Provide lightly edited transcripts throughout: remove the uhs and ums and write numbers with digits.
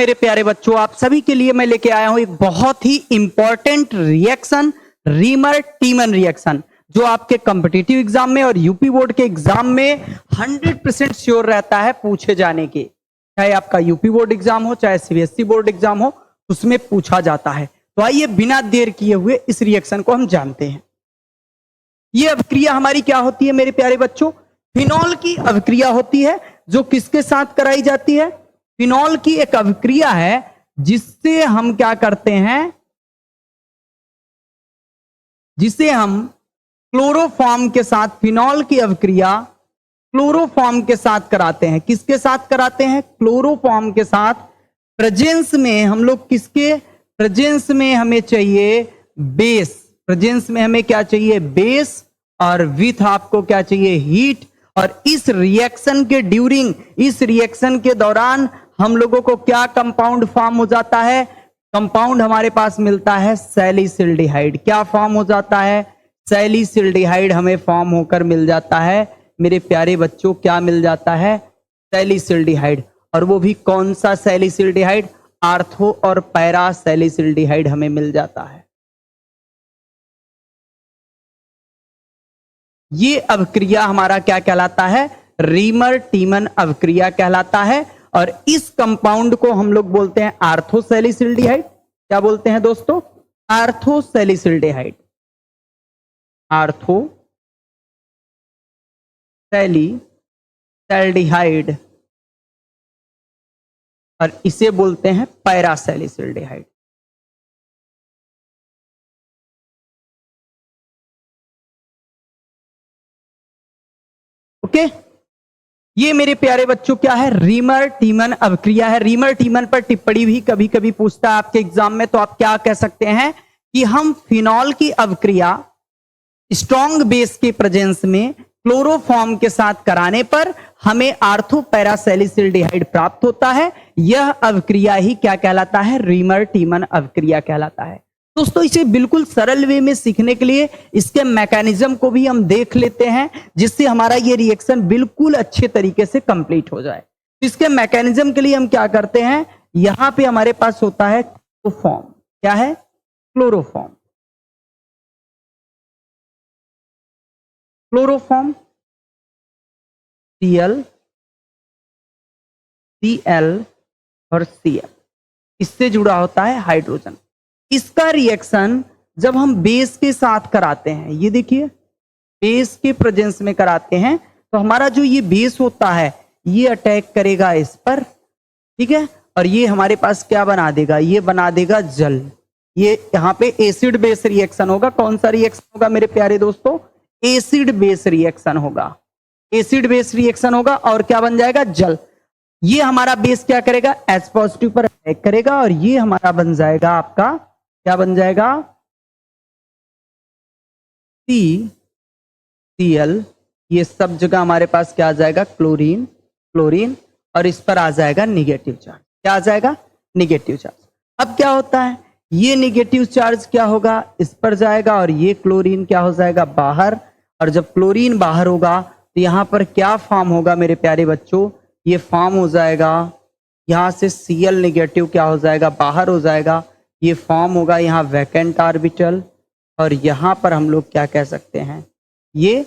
मेरे प्यारे बच्चों, आप सभी के लिए मैं लेके आया हूं एक बहुत ही इंपॉर्टेंट रिएक्शन, रीमर टीमन रिएक्शन, जो आपके कॉम्पिटिटिव एग्जाम में और यूपी बोर्ड के एग्जाम में 100% श्योर रहता है पूछे जाने के। चाहे आपका यूपी बोर्ड एग्जाम हो, चाहे सीबीएसई बोर्ड एग्जाम हो, उसमें पूछा जाता है। तो आइए बिना देर किए हुए इस रिएक्शन को हम जानते हैं। ये अभिक्रिया हमारी क्या होती है मेरे प्यारे बच्चों? फिनॉल की अभिक्रिया होती है, जो किसके साथ कराई जाती है? फिनॉल की एक अभिक्रिया है जिससे हम क्या करते हैं, जिसे हम क्लोरोफॉर्म के साथ, फिनॉल की अभिक्रिया क्लोरोफॉर्म के साथ कराते हैं। किसके साथ कराते हैं? क्लोरोफॉर्म के साथ। प्रेजेंस में हम लोग किसके प्रेजेंस में हमें चाहिए बेस, प्रेजेंस में हमें क्या चाहिए? बेस, और विथ आपको क्या चाहिए? हीट। और इस रिएक्शन के ड्यूरिंग, इस रिएक्शन के दौरान हम लोगों को क्या कंपाउंड फॉर्म हो जाता है? कंपाउंड हमारे पास मिलता है सैलिसिल्डिहाइड। क्या फॉर्म हो जाता है? सैलिसिल्डिहाइड हमें फॉर्म होकर मिल जाता है मेरे प्यारे बच्चों। क्या मिल जाता है? सैलिसिल्डिहाइड। और वो भी कौन सा सैलिसिल्डिहाइड? आर्थो और पैरा सैलिसिल्डिहाइड हमें मिल जाता है। ये अभिक्रिया हमारा क्या कहलाता है? रीमर टीमन अभिक्रिया कहलाता है। और इस कंपाउंड को हम लोग बोलते हैं आर्थोसैलिसिल्डिहाइड। क्या बोलते हैं दोस्तों? आर्थोसैलिसिल्डिहाइड। आर्थोसैलिसिल्डिहाइड। और इसे बोलते हैं पैरासैलिसिल्डिहाइड। ओके, ये मेरे प्यारे बच्चों क्या है? रीमर टीमन अभिक्रिया है। रीमर टीमन पर टिप्पणी भी कभी कभी पूछता है आपके एग्जाम में, तो आप क्या कह सकते हैं कि हम फिनॉल की अभिक्रिया स्ट्रॉन्ग बेस के प्रेजेंस में क्लोरोफॉर्म के साथ कराने पर हमें आर्थो पैरासैलिसिल्डिहाइड प्राप्त होता है। यह अभिक्रिया ही क्या कहलाता है? रीमर टीमन अभिक्रिया कहलाता है। दोस्तों, इसे बिल्कुल सरल वे में सीखने के लिए इसके मैकेनिज्म को भी हम देख लेते हैं, जिससे हमारा ये रिएक्शन बिल्कुल अच्छे तरीके से कंप्लीट हो जाए। इसके मैकेनिज्म के लिए हम क्या करते हैं? यहां पे हमारे पास होता है क्लोरोफॉर्म। क्या है? क्लोरोफॉर्म। क्लोरोफॉर्म Cl, Cl और Cl, इससे जुड़ा होता है हाइड्रोजन। इसका रिएक्शन जब हम बेस के साथ कराते हैं, ये देखिए बेस के प्रेजेंस में कराते हैं, तो हमारा जो ये बेस होता है ये अटैक करेगा इस पर, ठीक है। और ये हमारे पास क्या बना देगा? ये बना देगा जल। ये यहाँ पे एसिड बेस रिएक्शन होगा। कौन सा रिएक्शन होगा मेरे प्यारे दोस्तों? एसिड बेस रिएक्शन होगा। एसिड बेस रिएक्शन होगा और क्या बन जाएगा? जल। ये हमारा बेस क्या करेगा? H पॉजिटिव पर अटैक करेगा और ये हमारा बन जाएगा आपका, क्या बन जाएगा? Cl। ये सब जगह हमारे पास क्या आ जाएगा? Chlorine, chlorine. और इस पर आ जाएगा निगेटिव चार्ज। क्या आ जाएगा? Negative charge. अब क्या होता है? ये निगेटिव चार्ज क्या होगा? इस पर जाएगा और ये क्लोरीन क्या हो जाएगा? बाहर। और जब क्लोरीन बाहर होगा तो यहां पर क्या फॉर्म होगा मेरे प्यारे बच्चों? ये फॉर्म हो जाएगा, यहां से Cl निगेटिव क्या हो जाएगा? बाहर हो जाएगा। ये फॉर्म होगा यहाँ वैकेंट ऑर्बिटल। और यहां पर हम लोग क्या कह सकते हैं? ये,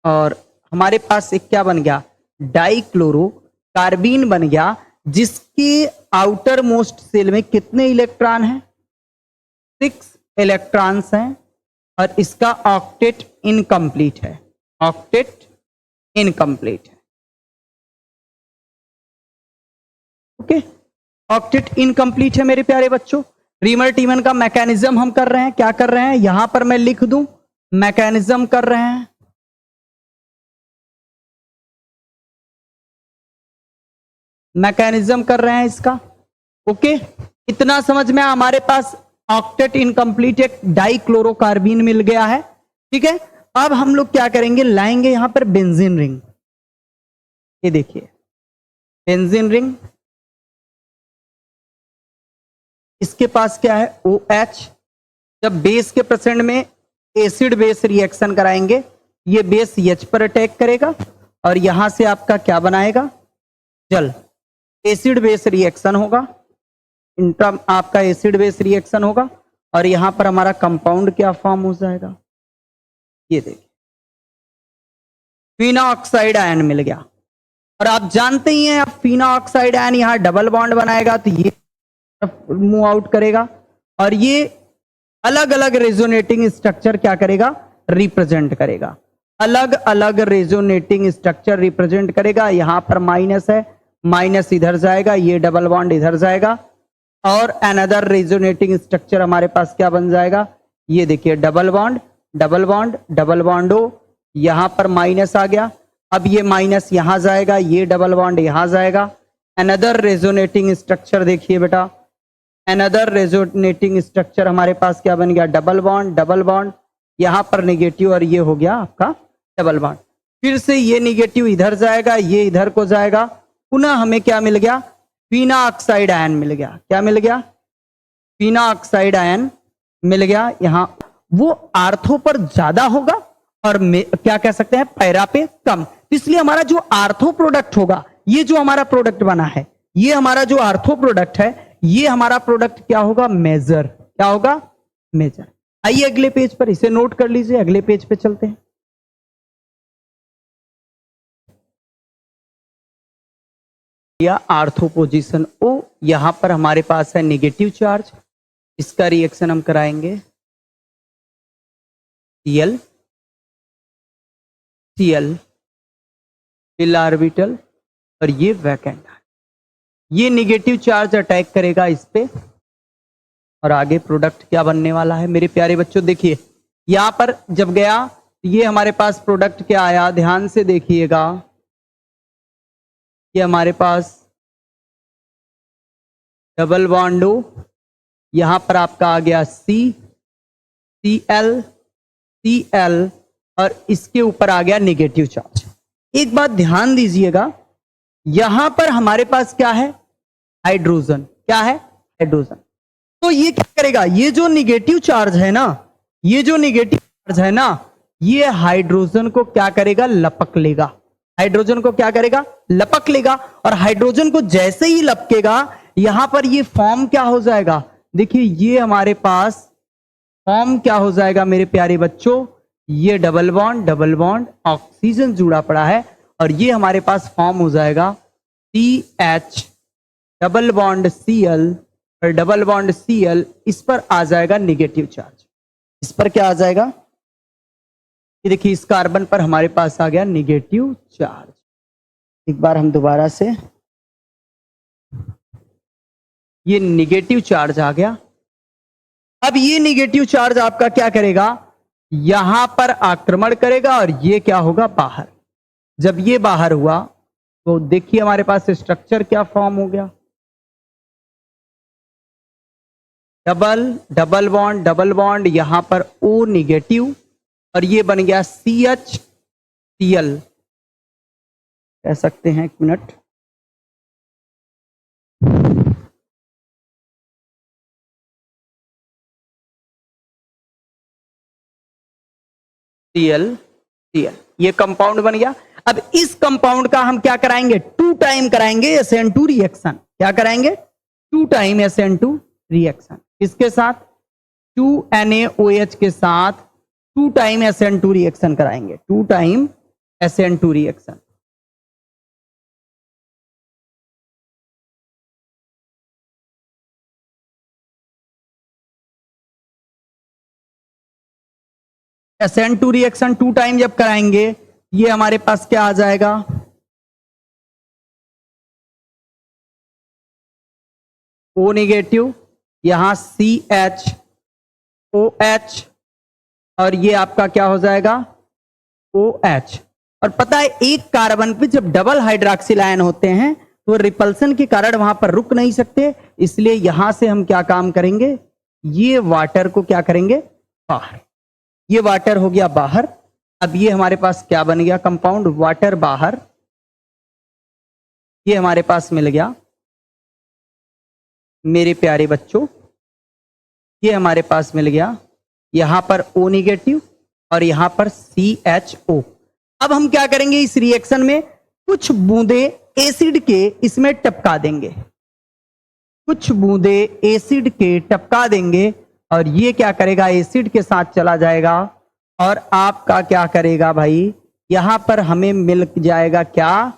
और हमारे पास एक क्या बन गया? डाइक्लोरो कार्बीन बन गया, जिसके आउटर मोस्ट सेल में कितने इलेक्ट्रॉन हैं? 6 इलेक्ट्रॉन्स हैं। और इसका ऑक्टेट इनकम्प्लीट है। ऑक्टेट इनकम्प्लीट है। ओके, ऑक्टेट इनकम्प्लीट है मेरे प्यारे बच्चों। रीमर टीमन का मैकेनिज्म हम कर रहे हैं। क्या कर रहे हैं? यहां पर मैं लिख दूं, मैकेनिज्म कर रहे हैं। मैकेनिज्म कर रहे हैं इसका। ओके, इतना समझ में हमारे पास ऑक्टेट इनकम्प्लीट एक डाइक्लोरोकार्बीन मिल गया है, ठीक है। अब हम लोग क्या करेंगे? लाएंगे यहां पर बेंजीन रिंग। ये देखिए बेंजीन रिंग, इसके पास क्या है? OH। जब बेस के प्रेजेंट में एसिड बेस रिएक्शन कराएंगे, ये बेस H पर अटैक करेगा और यहां से आपका क्या बनाएगा? जल। एसिड बेस रिएक्शन होगा। इंटर आपका एसिड बेस रिएक्शन होगा और यहां पर हमारा कंपाउंड क्या फॉर्म हो जाएगा, ये देखिए फिनॉक्साइड आयन मिल गया। और आप जानते ही हैं, अब फिनॉक्साइड आयन यहां डबल बॉन्ड बनाएगा तो ये मूव आउट करेगा और ये अलग अलग रेजोनेटिंग स्ट्रक्चर क्या करेगा, रिप्रेजेंट करेगा। अलग अलग रेजोनेटिंग स्ट्रक्चर रिप्रेजेंट करेगा। यहां पर माइनस है, माइनस इधर जाएगा, ये डबल बॉन्ड इधर जाएगा और अनदर रेजोनेटिंग स्ट्रक्चर हमारे पास क्या बन जाएगा, ये देखिए double bond double bond double bond हो, यहां पर माइनस आ गया। अब ये माइनस यहां जाएगा, ये डबल बॉन्ड यहां जाएगा। अनदर रेजोनेटिंग स्ट्रक्चर देखिए बेटा, अनदर रेजोनेटिंग स्ट्रक्चर हमारे पास क्या बन गया, डबल बॉन्ड, यहां पर निगेटिव और ये हो गया आपका डबल बॉन्ड। फिर से ये निगेटिव इधर जाएगा, ये इधर को जाएगा, पुनः हमें क्या मिल गया, फिनॉक्साइड आयन मिल गया। क्या मिल गया, फिनॉक्साइड आयन मिल गया। यहां वो आर्थो पर ज्यादा होगा और क्या कह सकते हैं, पैरा पे कम। इसलिए हमारा जो आर्थो प्रोडक्ट होगा, ये जो हमारा प्रोडक्ट बना है, ये हमारा जो आर्थो प्रोडक्ट है, ये हमारा प्रोडक्ट क्या होगा, मेजर। क्या होगा, मेजर। आइए अगले पेज पर, इसे नोट कर लीजिए, अगले पेज पे चलते हैं। या आर्थो पोजीशन ओ, यहां पर हमारे पास है निगेटिव चार्ज, इसका रिएक्शन हम कराएंगे Cl Cl फिल ऑर्बिटल और ये वैकेंट, ये निगेटिव चार्ज अटैक करेगा इस पे और आगे प्रोडक्ट क्या बनने वाला है मेरे प्यारे बच्चों। देखिए यहां पर जब गया, ये हमारे पास प्रोडक्ट क्या आया, ध्यान से देखिएगा, ये हमारे पास डबल बॉन्ड हो, यहां पर आपका आ गया Cl और इसके ऊपर आ गया निगेटिव चार्ज। एक बात ध्यान दीजिएगा, यहां पर हमारे पास क्या है, हाइड्रोजन। क्या है, हाइड्रोजन। तो ये क्या करेगा, ये जो निगेटिव चार्ज है ना, ये जो निगेटिव चार्ज है ना, ये हाइड्रोजन को क्या करेगा, लपक लेगा। हाइड्रोजन को क्या करेगा, लपक लेगा। और हाइड्रोजन को जैसे ही लपकेगा, यहां पर ये फॉर्म क्या हो जाएगा, देखिए ये हमारे पास फॉर्म क्या हो जाएगा मेरे प्यारे बच्चों, ये डबल बॉन्ड ऑक्सीजन जुड़ा पड़ा है और ये हमारे पास फॉर्म हो जाएगा CH डबल बॉन्ड Cl और डबल बॉन्ड Cl, इस पर आ जाएगा निगेटिव चार्ज। इस पर क्या आ जाएगा, ये देखिए इस कार्बन पर हमारे पास आ गया निगेटिव चार्ज। एक बार हम दोबारा से, ये निगेटिव चार्ज आ गया। अब ये निगेटिव चार्ज आपका क्या करेगा, यहां पर आक्रमण करेगा और ये क्या होगा, बाहर। जब ये बाहर हुआ तो देखिए हमारे पास स्ट्रक्चर क्या फॉर्म हो गया, डबल बॉन्ड, यहां पर O निगेटिव और ये बन गया CHCl, कह सकते हैं, एक मिनट, Cl ये कंपाउंड बन गया। अब इस कंपाउंड का हम क्या कराएंगे, 2 टाइम कराएंगे SN2 रिएक्शन। क्या कराएंगे, 2 टाइम SN2 रिएक्शन। इसके साथ 2NaOH के साथ 2 टाइम SN2 रिएक्शन कराएंगे, 2 time SN2 reaction. SN2 reaction 2 time जब कराएंगे, ये हमारे पास क्या आ जाएगा, O निगेटिव, यहां CHOH और ये आपका क्या हो जाएगा, OH। और पता है एक कार्बन पे जब डबल हाइड्रोक्सिल आयन होते हैं तो रिपल्सन के कारण वहां पर रुक नहीं सकते, इसलिए यहां से हम क्या काम करेंगे, ये वाटर को क्या करेंगे, बाहर। ये वाटर हो गया बाहर। अब ये हमारे पास क्या बन गया, कंपाउंड, वाटर बाहर, ये हमारे पास मिल गया मेरे प्यारे बच्चों, ये हमारे पास मिल गया, यहां पर O निगेटिव और यहां पर CHO। अब हम क्या करेंगे, इस रिएक्शन में कुछ बूंदे एसिड के इसमें टपका देंगे, कुछ बूंदे एसिड के टपका देंगे और ये क्या करेगा, एसिड के साथ चला जाएगा और आपका क्या करेगा भाई, यहां पर हमें मिल जाएगा क्या,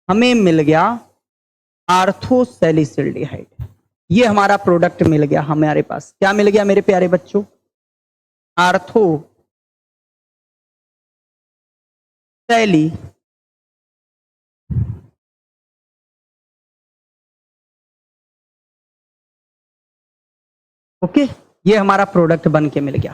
हमें मिल गया आर्थोसैलिसिल्डिहाइड। ये हमारा प्रोडक्ट मिल गया हमारे पास। क्या मिल गया मेरे प्यारे बच्चों, आर्थोसैली ओके, ये हमारा प्रोडक्ट बन के मिल गया।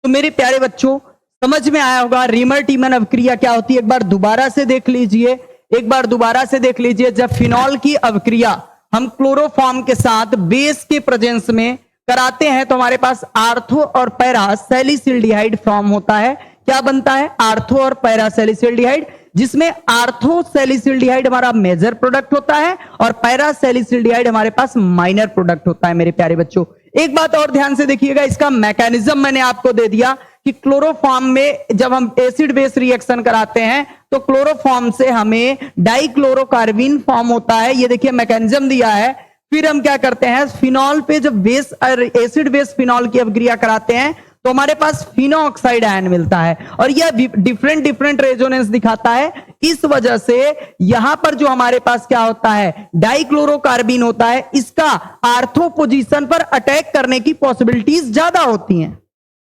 तो मेरे प्यारे बच्चों समझ में आया होगा रीमर टीमन अवक्रिया क्या होती है। एक बार दोबारा से देख लीजिए, एक बार दोबारा से देख लीजिए। जब फिनॉल की अवक्रिया हम क्लोरोफॉर्म के साथ बेस के प्रेजेंस में कराते हैं तो हमारे पास आर्थो और पैरा सैलिसिल्डिहाइड फॉर्म होता है। क्या बनता है, आर्थो और पैरा सैलिसिल्डिहाइड, जिसमें आर्थो सैलिसिल्डिहाइड हमारा मेजर प्रोडक्ट होता है और पैरा सैलिसिल्डिहाइड हमारे पास माइनर प्रोडक्ट होता है। मेरे प्यारे बच्चों एक बात और ध्यान से देखिएगा, इसका मैकेनिज्म मैंने आपको दे दिया कि क्लोरोफॉर्म में जब हम एसिड बेस रिएक्शन कराते हैं तो क्लोरोफॉर्म से हमें डाइक्लोरोकार्बीन फॉर्म होता है। ये देखिए मैकेनिज्म दिया है। फिर हम क्या करते हैं, फिनॉल पे जब बेस एसिड बेस फिनॉल की अवक्रिया कराते हैं तो हमारे पास फिनो ऑक्साइड आयन मिलता है और यह डिफरेंट रेजोनेंस दिखाता है। इस वजह से यहां पर जो हमारे पास क्या होता है, डाइक्लोरोकार्बीन होता है, इसका आर्थो पोजीशन पर अटैक करने की पॉसिबिलिटीज ज्यादा होती हैं,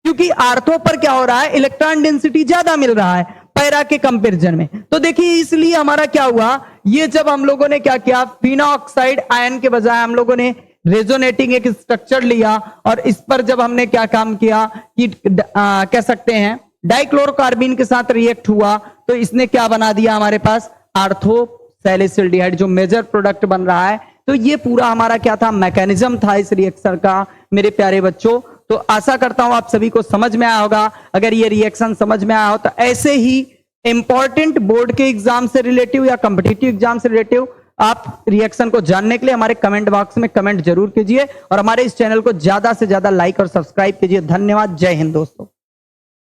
क्योंकि आर्थो पर क्या हो रहा है, इलेक्ट्रॉन डेंसिटी ज्यादा मिल रहा है पैरा के कंपैरिजन में। तो देखिए इसलिए हमारा क्या हुआ, ये जब हम लोगों ने क्या किया, फिनो ऑक्साइड आयन के बजाय हम लोगों ने रेजोनेटिंग एक स्ट्रक्चर लिया और इस पर जब हमने क्या काम किया कि कह सकते हैं डाइक्लोरोकार्बीन के साथ रिएक्ट हुआ तो इसने क्या बना दिया हमारे पास, आर्थोसैलिसिल्डिहाइड, जो मेजर प्रोडक्ट बन रहा है। तो ये पूरा हमारा क्या था, मैकेनिज्म था इस रिएक्शन का मेरे प्यारे बच्चों। तो आशा करता हूं आप सभी को समझ में आया होगा। अगर ये रिएक्शन समझ में आया हो तो ऐसे ही इंपॉर्टेंट बोर्ड के एग्जाम से रिलेटिव या कॉम्पिटिटिव एग्जाम से रिलेटिव आप रिएक्शन को जानने के लिए हमारे कमेंट बॉक्स में कमेंट जरूर कीजिए और हमारे इस चैनल को ज्यादा से ज्यादा लाइक और सब्सक्राइब कीजिए। धन्यवाद। जय हिंद दोस्तों।